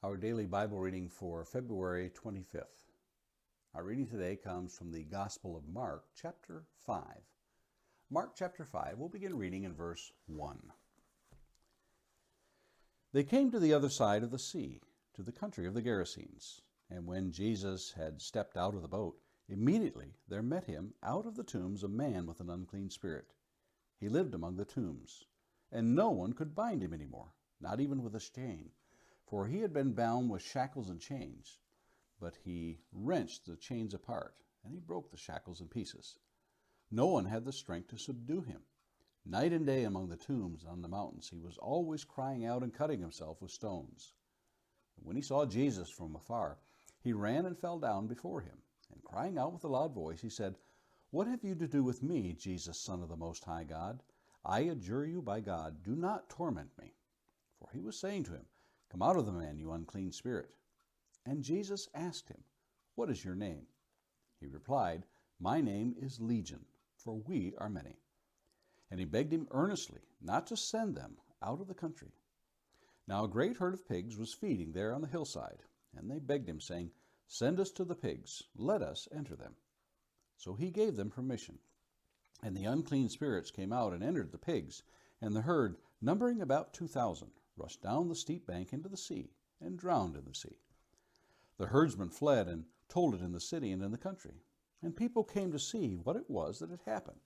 Our daily Bible reading for February 25th. Our reading today comes from the Gospel of Mark, chapter 5. Mark chapter 5, we'll begin reading in verse 1. They came to the other side of the sea, to the country of the Gerasenes. And when Jesus had stepped out of the boat, immediately there met him out of the tombs a man with an unclean spirit. He lived among the tombs, and no one could bind him any more, not even with a chain. For he had been bound with shackles and chains. But he wrenched the chains apart, and he broke the shackles in pieces. No one had the strength to subdue him. Night and day among the tombs on the mountains, he was always crying out and cutting himself with stones. And when he saw Jesus from afar, he ran and fell down before him. And crying out with a loud voice, he said, "What have you to do with me, Jesus, Son of the Most High God? I adjure you by God, do not torment me." For he was saying to him, "Come out of the man, you unclean spirit." And Jesus asked him, "What is your name?" He replied, "My name is Legion, for we are many." And he begged him earnestly not to send them out of the country. Now a great herd of pigs was feeding there on the hillside, and they begged him, saying, "Send us to the pigs, let us enter them." So he gave them permission. And the unclean spirits came out and entered the pigs, and the herd, numbering about 2,000, rushed down the steep bank into the sea, and drowned in the sea. The herdsmen fled and told it in the city and in the country. And people came to see what it was that had happened.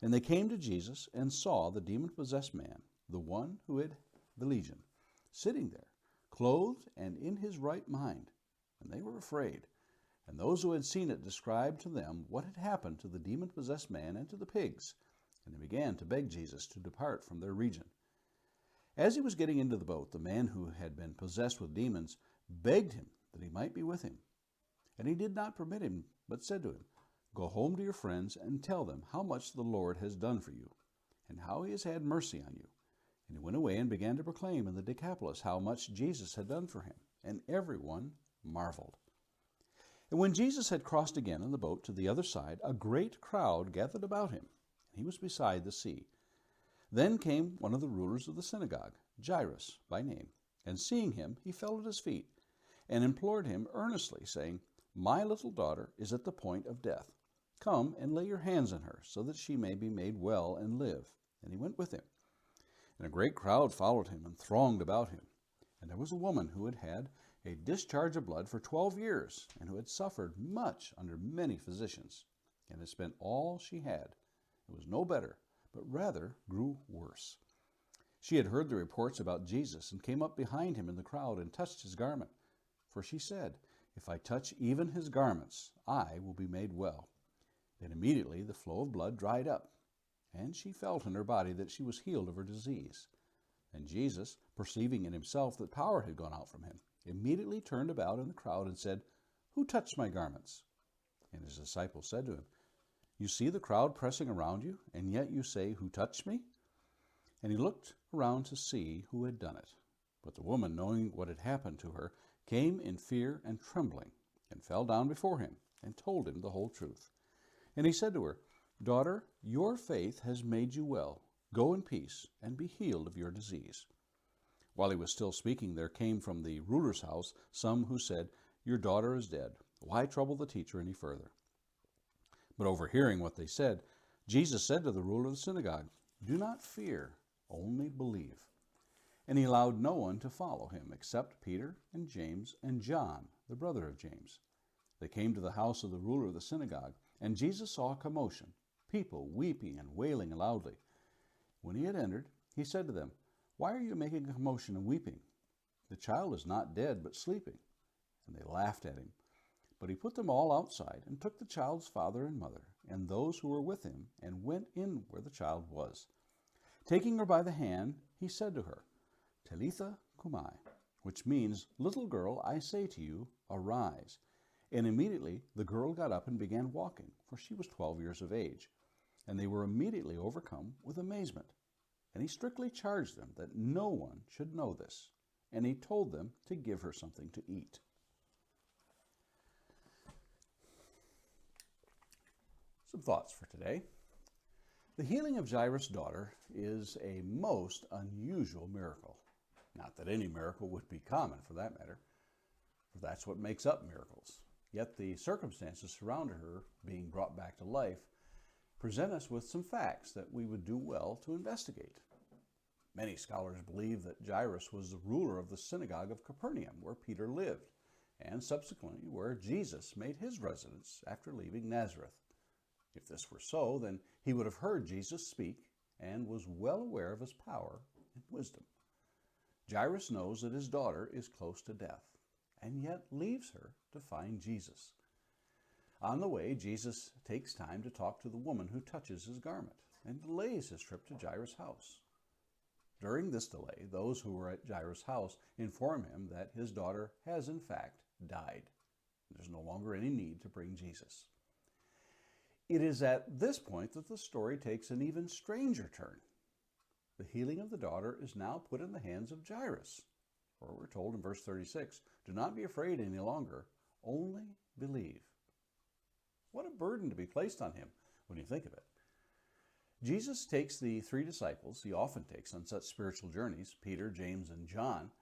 And they came to Jesus and saw the demon-possessed man, the one who had the legion, sitting there, clothed and in his right mind. And they were afraid. And those who had seen it described to them what had happened to the demon-possessed man and to the pigs. And they began to beg Jesus to depart from their region. As he was getting into the boat, the man who had been possessed with demons begged him that he might be with him. And he did not permit him, but said to him, "Go home to your friends and tell them how much the Lord has done for you, and how he has had mercy on you." And he went away and began to proclaim in the Decapolis how much Jesus had done for him, and everyone marveled. And when Jesus had crossed again in the boat to the other side, a great crowd gathered about him, and he was beside the sea. Then came one of the rulers of the synagogue, Jairus by name, and seeing him, he fell at his feet, and implored him earnestly, saying, "My little daughter is at the point of death. Come and lay your hands on her, so that she may be made well and live." And he went with him. And a great crowd followed him and thronged about him. And there was a woman who had had a discharge of blood for 12 years, and who had suffered much under many physicians, and had spent all she had. It was no better, but rather grew worse. She had heard the reports about Jesus, and came up behind him in the crowd and touched his garment. For she said, "If I touch even his garments, I will be made well." Then immediately the flow of blood dried up, and she felt in her body that she was healed of her disease. And Jesus, perceiving in himself that power had gone out from him, immediately turned about in the crowd and said, "Who touched my garments?" And his disciples said to him, "You see the crowd pressing around you, and yet you say, 'Who touched me?'" And he looked around to see who had done it. But the woman, knowing what had happened to her, came in fear and trembling, and fell down before him, and told him the whole truth. And he said to her, "Daughter, your faith has made you well. Go in peace, and be healed of your disease." While he was still speaking, there came from the ruler's house some who said, "Your daughter is dead. Why trouble the teacher any further?" But overhearing what they said, Jesus said to the ruler of the synagogue, "Do not fear, only believe." And he allowed no one to follow him except Peter and James and John, the brother of James. They came to the house of the ruler of the synagogue, and Jesus saw a commotion, people weeping and wailing loudly. When he had entered, he said to them, "Why are you making a commotion and weeping? The child is not dead, but sleeping." And they laughed at him. But he put them all outside, and took the child's father and mother, and those who were with him, and went in where the child was. Taking her by the hand, he said to her, "Talitha cumi," which means, "Little girl, I say to you, arise." And immediately the girl got up and began walking, for she was 12 years of age. And they were immediately overcome with amazement. And he strictly charged them that no one should know this. And he told them to give her something to eat. Some thoughts for today. The healing of Jairus' daughter is a most unusual miracle. Not that any miracle would be common for that matter, for that's what makes up miracles. Yet the circumstances surrounding her being brought back to life present us with some facts that we would do well to investigate. Many scholars believe that Jairus was the ruler of the synagogue of Capernaum, where Peter lived, and subsequently where Jesus made his residence after leaving Nazareth. If this were so, then he would have heard Jesus speak and was well aware of his power and wisdom. Jairus knows that his daughter is close to death, and yet leaves her to find Jesus. On the way, Jesus takes time to talk to the woman who touches his garment and delays his trip to Jairus' house. During this delay, those who were at Jairus' house inform him that his daughter has in fact died. There's no longer any need to bring Jesus. It is at this point that the story takes an even stranger turn. The healing of the daughter is now put in the hands of Jairus. For we're told in verse 36, "Do not be afraid any longer, only believe." What a burden to be placed on him when you think of it. Jesus takes the three disciples he often takes on such spiritual journeys, Peter, James, and John,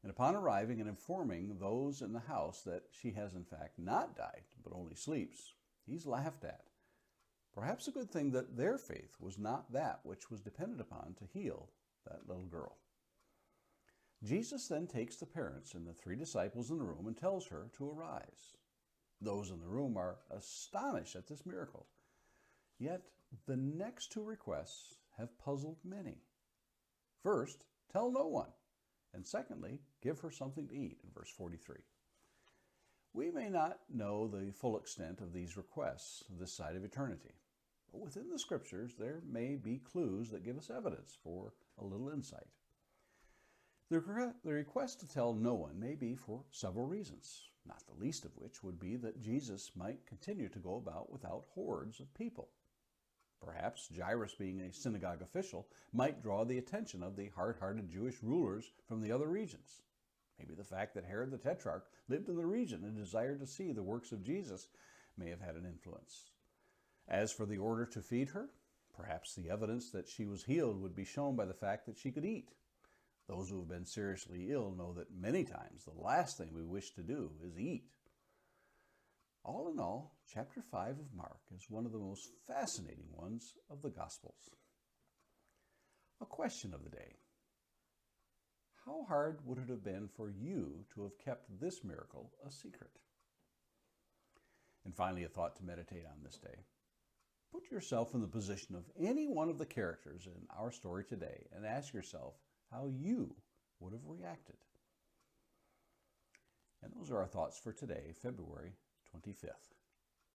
and upon arriving and informing those in the house that she has in fact not died, but only sleeps, he's laughed at. Perhaps a good thing that their faith was not that which was depended upon to heal that little girl. Jesus then takes the parents and the three disciples in the room and tells her to arise. Those in the room are astonished at this miracle. Yet the next two requests have puzzled many. First, tell no one. And secondly, give her something to eat in verse 43. We may not know the full extent of these requests this side of eternity, but within the scriptures there may be clues that give us evidence for a little insight. The request to tell no one may be for several reasons, not the least of which would be that Jesus might continue to go about without hordes of people. Perhaps Jairus, being a synagogue official, might draw the attention of the hard-hearted Jewish rulers from the other regions. Maybe the fact that Herod the Tetrarch lived in the region and desired to see the works of Jesus may have had an influence. As for the order to feed her, perhaps the evidence that she was healed would be shown by the fact that she could eat. Those who have been seriously ill know that many times the last thing we wish to do is eat. All in all, chapter 5 of Mark is one of the most fascinating ones of the Gospels. A question of the day. How hard would it have been for you to have kept this miracle a secret? And finally, a thought to meditate on this day. Put yourself in the position of any one of the characters in our story today and ask yourself how you would have reacted. And those are our thoughts for today, February 25th.